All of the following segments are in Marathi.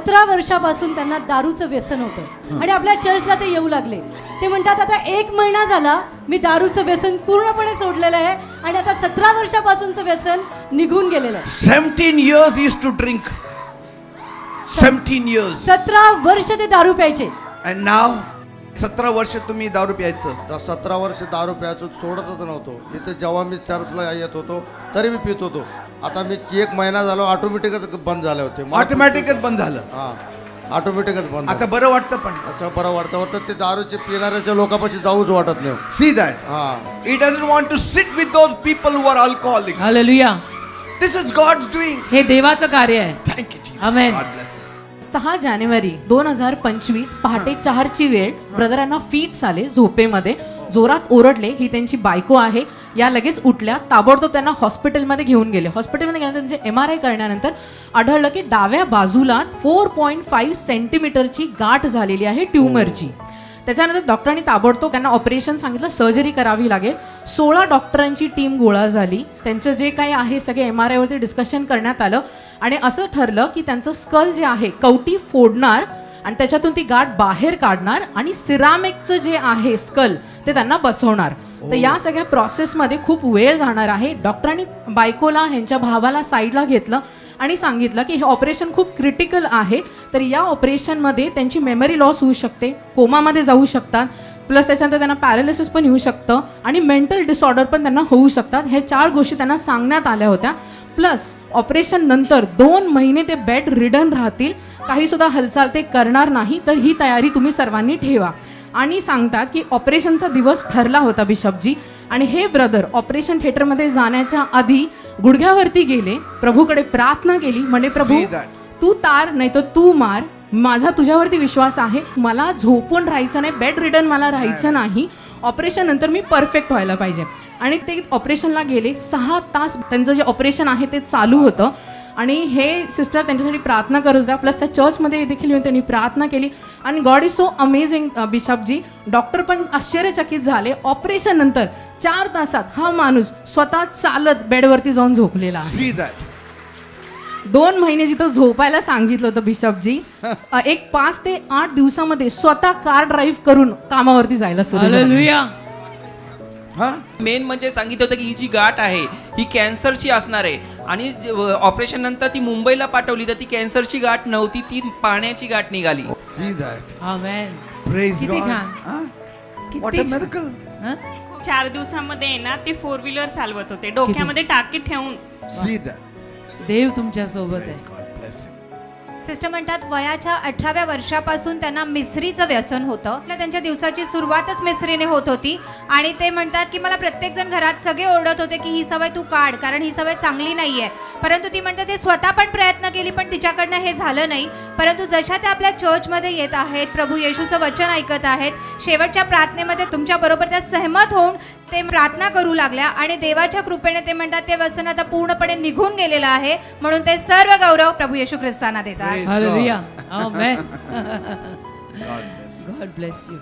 17 वर्षापासून त्यांना दारूचं व्यसन होतं आणि आपल्या चर्चला ते येऊ लागले. ते म्हणतात आता 1 महिना झाला मी दारूचं व्यसन पूर्णपणे सोडलेलं आहे आणि आता 17 वर्षापासूनचं व्यसन निघून गेलेलं आहे. 17 years used to drink. 17 years. 17 वर्ष ते दारू प्यायचे. And now 17 वर्ष तुम्ही दारू प्यायचं. तर 17 वर्ष दारू प्यायचो, सोडतच नव्हतो. इथे जेव्हा मी चर्चला येत होतो तरी मी पित होतो. आता मी 1 महिना झालो ऑटोमॅटिकच बंद झाले होते. ऑटोमॅटिकच बंद झालं. हां, ऑटोमॅटिकच बंद. आता बरं वाटतं. पण असं बरं वाटतं ते दारूचे पिणाऱ्याच्या लोकांपाशी जाऊच वाटत नाही. See that. हां, he doesn't want to sit with those people who are alcoholics. Hallelujah. This is God's doing. हे देवाचं कार्य आहे. Thank you Jesus. Amen. God bless you. 6 जानेवारी 2025 पहाटे 4ची वेळ ब्रदरांना फिट्स आले, झोपेमध्ये जोरात ओरडले. ही त्यांची बायको आहे. या लगेच उठल्या, ताबडतोब त्यांना हॉस्पिटलमध्ये घेऊन गेले. हॉस्पिटलमध्ये गेल्यानंतर त्यांचे MRI करण्यानंतर आढळलं की डाव्या बाजूला 4.5 सेंटीमीटरची गाठ झालेली आहे ट्यूमरची. त्याच्यानंतर डॉक्टरांनी ताबडतोब त्यांना ऑपरेशन सांगितलं, सर्जरी करावी लागेल. 16 डॉक्टरांची टीम गोळा झाली. त्यांचं जे काही आहे सगळे MRI वरती डिस्कशन करण्यात आलं आणि असं ठरलं की त्यांचं स्कल जे आहे कवटी फोडणार आणि त्याच्यातून ती गाठ बाहेर काढणार आणि सिरामिकचं जे आहे स्कल ते त्यांना बसवणार. तर या सगळ्या प्रोसेसमध्ये खूप वेळ जाणार आहे. डॉक्टरांनी बायकोला ह्यांच्या भावाला साईडला घेतलं आणि सांगितलं की हे ऑपरेशन खूप क्रिटिकल आहे. तर या ऑपरेशनमध्ये त्यांची मेमरी लॉस होऊ शकते, कोमामध्ये जाऊ शकतात, प्लस त्याच्यानंतर त्यांना पॅरालिसिस पण येऊ शकतं आणि मेंटल डिसऑर्डर पण त्यांना होऊ शकतात. हे 4 गोष्टी त्यांना सांगण्यात आल्या होत्या. प्लस ऑपरेशन नंतर 2 महिने ते बेड रिडन राहतील, काहीसुद्धा हालचाल ते करणार नाही. तर ही तयारी तुम्ही सर्वांनी ठेवा. आणि सांगतात की ऑपरेशनचा दिवस ठरला होता बिशपजी आणि हे ब्रदर ऑपरेशन थिएटरमध्ये जाण्याच्या आधी गुडघ्यावरती गेले, प्रभूकडे प्रार्थना केली, म्हणे प्रभू तू तार नाही तर तू मार, माझा तुझ्यावरती विश्वास आहे, मला झोपून राहायचं नाही, बेड रिडन मला राहायचं नाही, ऑपरेशन नंतर मी परफेक्ट व्हायला पाहिजे. आणि ते ऑपरेशनला गेले. 6 तास त्यांचं जे ऑपरेशन आहे ते चालू होतं आणि हे सिस्टर त्यांच्यासाठी प्रार्थना करत होत्या. प्लस त्या चर्चमध्ये देखील येऊन त्यांनी प्रार्थना केली आणि गॉड इज सो अमेझिंग बिशपजी. डॉक्टर पण आश्चर्यचकित झाले. ऑपरेशन नंतर 4 तासात हा माणूस स्वतः चालत बेडवरती जाऊन झोपलेला आहे. 2 महिने जिथं झोपायला सांगितलं होतं बिशपजी, एक 5 ते 8 दिवसामध्ये स्वतः कार ड्राईव्ह करून कामावरती जायला सुरू झालं. मेन म्हणजे सांगितलं होतं की ही जी गाठ आहे ही कॅन्सरची असणार आहे आणि ऑपरेशन नंतर ती मुंबईला पाठवली तर ती कॅन्सरची गाठ नव्हती, ती पाण्याची गाठ निघाली. See that. आमेन. Praise किती God. छान. What a miracle. 4 दिवसामध्ये ना ते 4 व्हीलर चालवत होते, डोक्यामध्ये टाकी ठेवून. See that. देव तुमच्या सोबत आहे. God bless you. सिस्टर म्हणतात वयाच्या 18व्या वर्षापासून त्यांना मिसरीचं व्यसन होतं. त्यांच्या दिवसाची सुरुवातच मिसरीने होत होती आणि ते म्हणतात की मला प्रत्येकजण घरात सगळे ओरडत होते की ही सवय तू काढ, कारण ही सवय चांगली नाही आहे. परंतु ती म्हणतात ते स्वतः पण प्रयत्न केली पण तिच्याकडनं हे झालं नाही. परंतु जशा त्या आपल्या चर्चमध्ये येत आहेत, प्रभू येशूचं वचन ऐकत आहेत, शेवटच्या प्रार्थनेमध्ये तुमच्याबरोबर त्या सहमत होऊन ते प्रार्थना करू लागल्या आणि देवाच्या कृपेने ते म्हणतात ते व्यसन आता पूर्णपणे निघून गेलेलं आहे. म्हणून ते सर्व गौरव प्रभु येशू ख्रिस्तांना देतात. Hallelujah. Amen. God God bless you.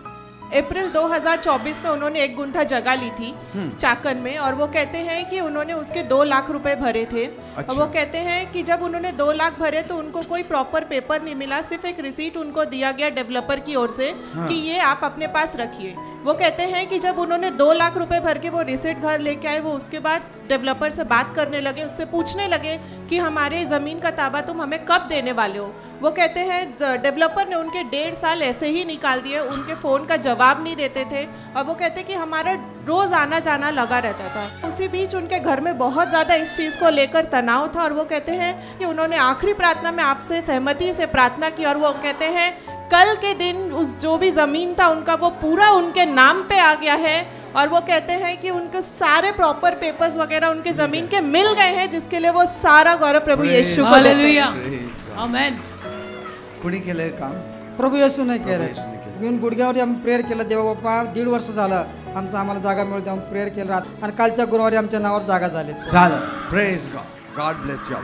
अप्रैल 2024 में उन्होंने 1 गुंठा जगह ली थी चाकन में और वो कहते हैं कि उन्होंने उसके 2 लाख रुपए भरे थे. अच्छा. और वो कहते हैं कि जब उन्होंने 2 लाख भरे तो उनको कोई प्रॉपर पेपर नहीं मिला, सिर्फ एक रिसीट उनको दिया गया डेवलपर की ओर से कि ये आप अपने पास रखिए. वो कहते हैं कि जब उन्होंने 2 लाख रुपए भर के वो रिसीट घर लेके आए, वो उसके बाद डेवलपर से बात करने लगे, उससे पूछने लगे कि हमारे ज़मीन का ताबा तुम हमें कब देने वाले हो. वो कहते हैं डेवलपर ने उनके 1.5 साल ऐसे ही निकाल दिए, उनके फ़ोन का जवाब नहीं देते थे और वो कहते कि हमारा रोज़ आना जाना लगा रहता था. उसी बीच उनके घर में बहुत ज़्यादा इस चीज़ को लेकर तनाव था और वो कहते हैं कि उन्होंने आखिरी प्रार्थना में आपसे सहमति से प्रार्थना की और वो कहते हैं कल के दिन उस जो भी ज़मीन था उनका वो पूरा उनके नाम पे आ गया है और वो कहते हैं कि उनके सारे प्रॉपर पेपर्स वगैरह उनके ज़मीन के मिल गए हैं, जिसके लिए वो सारा गौरव प्रभु यीशु को देते हैं. आमेन. कुणी केलंय काम? प्रभू येशू नाही केलं. घेऊन गुडघ्यावरती आम्ही प्रेयर केलं, देवा बाप्पा 1.5 वर्ष झालं आमचं आम्हाला जागा मिळते, आम्ही प्रेयर केलं आणि कालच्या गुरुवारी आमच्या नावावर जागा झाली. झालं. Praise God. God bless you.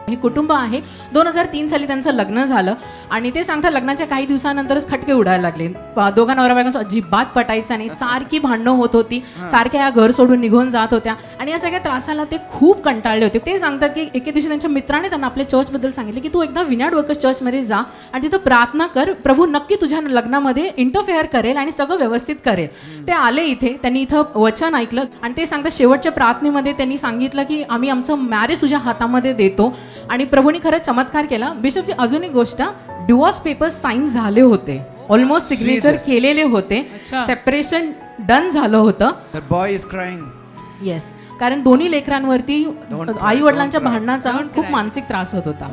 हे कुटुंब आहे. 2003 साली त्यांचं लग्न झालं आणि ते सांगतात लग्नाच्या काही दिवसानंतरच खटके उडायला लागले. दोघा नवरा बायकोंचं अजिबात पटायचं नाही, सारखी भांडणं होत होती, सारख्या या घर सोडून निघून जात होत्या आणि या सगळ्या त्रासाला ते खूप कंटाळले होते. ते सांगतात की एके दिवशी त्यांच्या मित्राने त्यांना आपल्या चर्चबद्दल सांगितले की तू एकदा विनायक वर्कर्स चर्चमध्ये जा आणि तिथं प्रार्थना कर, प्रभू नक्की तुझ्या लग्नामध्ये इंटरफेअर करेल आणि सगळं व्यवस्थित करेल. ते आले इथे, त्यांनी इथं वचन ऐकलं आणि ते सांगतात शेवटच्या प्रार्थनेमध्ये त्यांनी सांगितलं की आम्ही आमचं मॅरेज तुझ्या हातामध्ये देतो आणि प्रभूने खरंच चमत्कार केला. बिशपची अजून एक गोष्ट, डिवोर्स पेपर्स साईन झाले होते, ऑलमोस्ट सिग्नेचर केलेले होते, सेपरेशन डन झालं होतं. That boy is crying. Yes, कारण दोन्ही लेकरांवरती आई वडिलांच्या भांडणाचा खूप मानसिक त्रास होत होता.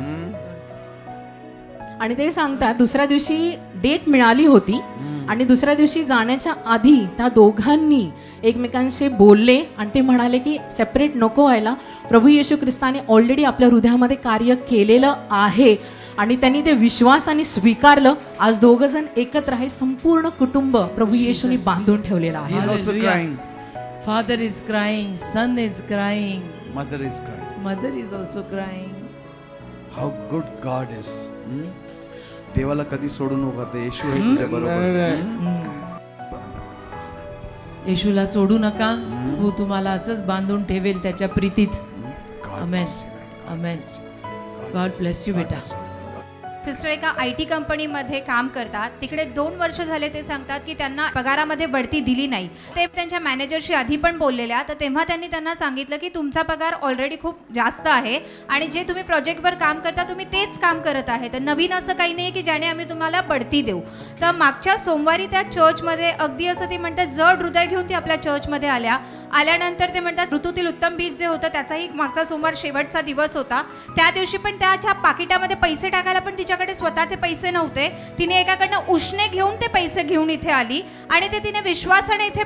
आणि ते सांगतात दुसऱ्या दिवशी डेट मिळाली होती आणि दुसऱ्या दिवशी जाण्याच्या आधी त्या दोघांनी एकमेकांशी बोलले आणि ते म्हणाले की सेपरेट नको व्हायला, प्रभू येशू ख्रिस्ताने ऑलरेडी आपल्या हृदयामध्ये कार्य केलेलं आहे आणि त्यांनी ते विश्वासाने स्वीकारलं. आज दोघं जण एकत्र आहे, संपूर्ण कुटुंब प्रभू येशूने बांधून ठेवलेलं आहे. He is also crying. Father is crying, son is crying, Mother is crying. mother is also crying. How good God is. देवाला कधी सोडू नका, ते येशू आहे तुझ्या बरोबर. येशूला सोडू नका, तो तुम्हाला असंच बांधून ठेवेल त्याच्या प्रीतीत. आमेन, आमेन. गॉड ब्लेस यू बेटा. सिस्टर एका IT कंपनीमध्ये काम करतात. तिकडे 2 वर्ष झाले. ते सांगतात की त्यांना पगारामध्ये बढती दिली नाही. ते त्यांच्या मॅनेजरशी आधी पण बोललेल्या, तर तेव्हा त्यांनी त्यांना सांगितलं की तुमचा पगार ऑलरेडी खूप जास्त आहे आणि जे तुम्ही प्रोजेक्टवर काम करता तुम्ही तेच काम करत आहे, तर नवीन असं काही नाही की ज्याने आम्ही तुम्हाला बढती देऊ. तर मागच्या सोमवारी त्या चर्चमध्ये अगदी असं ते म्हणतात जड हृदय घेऊन ती आपल्या चर्चमध्ये आल्यानंतर ते म्हणतात ऋतूतील उत्तम बीज जे होतं त्याचाही मागचा सोमवार शेवटचा दिवस होता. त्या दिवशी पण त्याच्या पाकिटामध्ये पैसे टाकायला पण तिच्याकडे स्वतःचे पैसे नव्हते. तिने एकाकडनं उष्णे घेऊन ते पैसे घेऊन इथे आली आणि ते तिने विश्वासाने इथे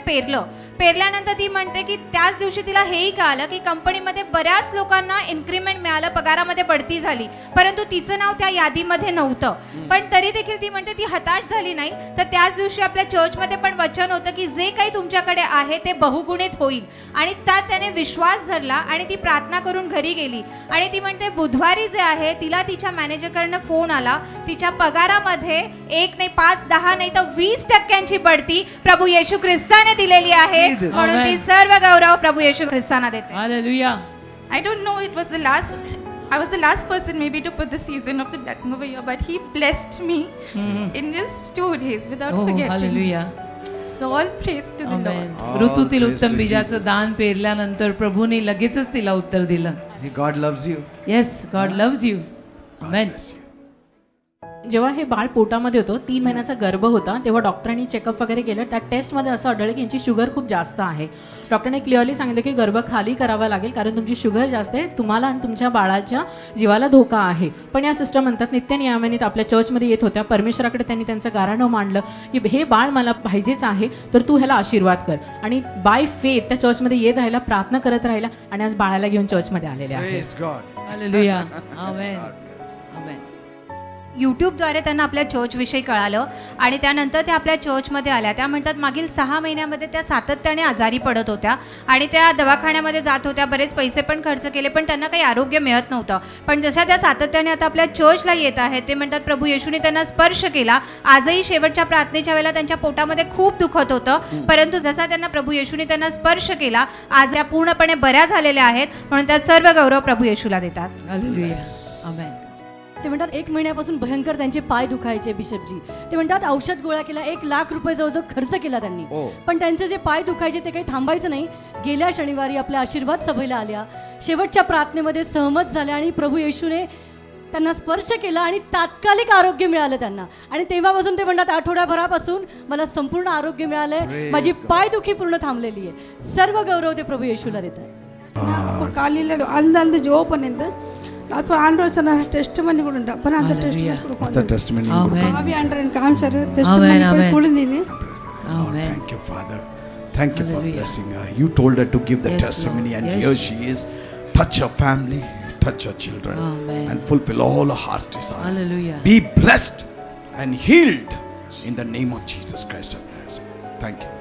पेरल्यानंतर ती म्हणते की त्याच दिवशी तिला हेही कळालं की कंपनीमध्ये बऱ्याच लोकांना इन्क्रीमेंट मिळालं, पगारामध्ये बढती झाली, परंतु तिचं नाव त्या यादीमध्ये नव्हतं. पण तरी देखील ती म्हणते ती हताश झाली नाही. तर त्याच दिवशी आपल्या चर्चमध्ये पण वचन होतं की जे काही तुमच्याकडे आहे ते बहुगुणित होईल आणि त्यात त्याने विश्वास धरला आणि ती प्रार्थना करून घरी गेली. आणि ती म्हणते बुधवारी जे आहे तिला तिच्या मॅनेजरकडनं फोन आला, तिच्या पगारामध्ये 1 नाही 5, 10 नाही तर 20% बढती प्रभू येशू ख्रिस्ताने दिलेली आहे. म्हणून ती सर्व गौरव प्रभू येशू ख्रिस्ताना देते. Hallelujah. I don't know, I was the last person maybe to put the season of the blessing over here, but he blessed me in just 2 days without forgetting. Hallelujah. So all praise to the Lord. ऋतूतील उत्तम बीजाचं दान पेरल्यानंतर प्रभूने लगेचच तिला उत्तर दिलं. God loves you. Yes, God loves you. Amen. जेव्हा हे बाळ पोटामध्ये होतं, 3 महिन्याचा गर्भ होता, तेव्हा डॉक्टरांनी चेकअप वगैरे केलं. त्या टेस्टमध्ये असं आढळलं की यांची शुगर खूप जास्त आहे. डॉक्टरने क्लिअरली सांगितलं की गर्भ खाली करावा लागेल कारण तुमची शुगर जास्त आहे, तुम्हाला आणि तुमच्या बाळाच्या जीवाला धोका आहे. पण या सिस्टर म्हणतात नित्यनियमाने आपल्या चर्चमध्ये येत होत्या, परमेश्वराकडे त्यांनी त्यांचं गाऱ्हाणं मांडलं की हे बाळ मला पाहिजेच आहे, तर तू ह्याला आशीर्वाद कर. आणि बाय फेथ त्या चर्चमध्ये येत राहिला, प्रार्थना करत राहिला आणि आज बाळाला घेऊन चर्चमध्ये आलेले आहेत. हालेलुया. आमेन. आमेन. यूट्यूबद्वारे त्यांना आपल्या चर्चविषयी कळालं आणि त्यानंतर त्या आपल्या चर्चमध्ये आल्या. त्या म्हणतात मागील 6 महिन्यामध्ये त्या सातत्याने आजारी पडत होत्या आणि त्या दवाखान्यामध्ये जात होत्या, बरेच पैसे पण खर्च केले, पण त्यांना काही आरोग्य मिळत नव्हतं. पण जशा त्या सातत्याने आता आपल्या चर्चला येत आहेत, ते म्हणतात प्रभू येशूने त्यांना स्पर्श केला. आजही शेवटच्या प्रार्थनेच्या वेळेला त्यांच्या पोटामध्ये खूप दुखत होतं, परंतु जसा त्यांना प्रभू येशूने त्यांना स्पर्श केला, आज या पूर्णपणे बऱ्या झालेल्या आहेत. म्हणून त्यात सर्व गौरव प्रभू येशूला देतात. हालेलुया. आमेन. ते म्हणतात 1 महिन्यापासून भयंकर त्यांचे पाय दुखायचे बिशपजी. ते म्हणतात औषध गोळा केला, 1 लाख रुपये जवळजवळ खर्च केला त्यांनी, पण त्यांचे जे पाय दुखायचे ते काही थांबायचं नाही. गेल्या शनिवारी आपल्या आशीर्वाद सभेला आल्या, शेवटच्या प्रार्थनेमध्ये सहमत झाल्या आणि प्रभू येशूने त्यांना स्पर्श केला आणि तात्कालिक आरोग्य मिळालं त्यांना. आणि तेव्हापासून ते म्हणतात आठवड्याभरापासून मला संपूर्ण आरोग्य मिळालंय, माझी पायदुखी पूर्ण थांबलेली आहे. सर्व गौरव ते प्रभु येशूला देतात. காலையில் அந்த ஜோ பண்ணியிருந்தேன். அப்போ ஆண்டவர் சொன்னார் டெஸ்ட் பண்ணி கொடுண்டா. அப்போ நான் அந்த டெஸ்ட் பண்ணி ஆவி ஆண்டவன் காமிச்சாரு, டெஸ்ட் பண்ணி போய் குளிந்தீன்னு. Thank you, Father. Thank you for blessing her. You told her to give the testimony, and here she is. Touch her family, touch her children, and fulfill all her heart's desire. Hallelujah. Be blessed and healed in the name of Jesus Christ of Nazareth. Thank you.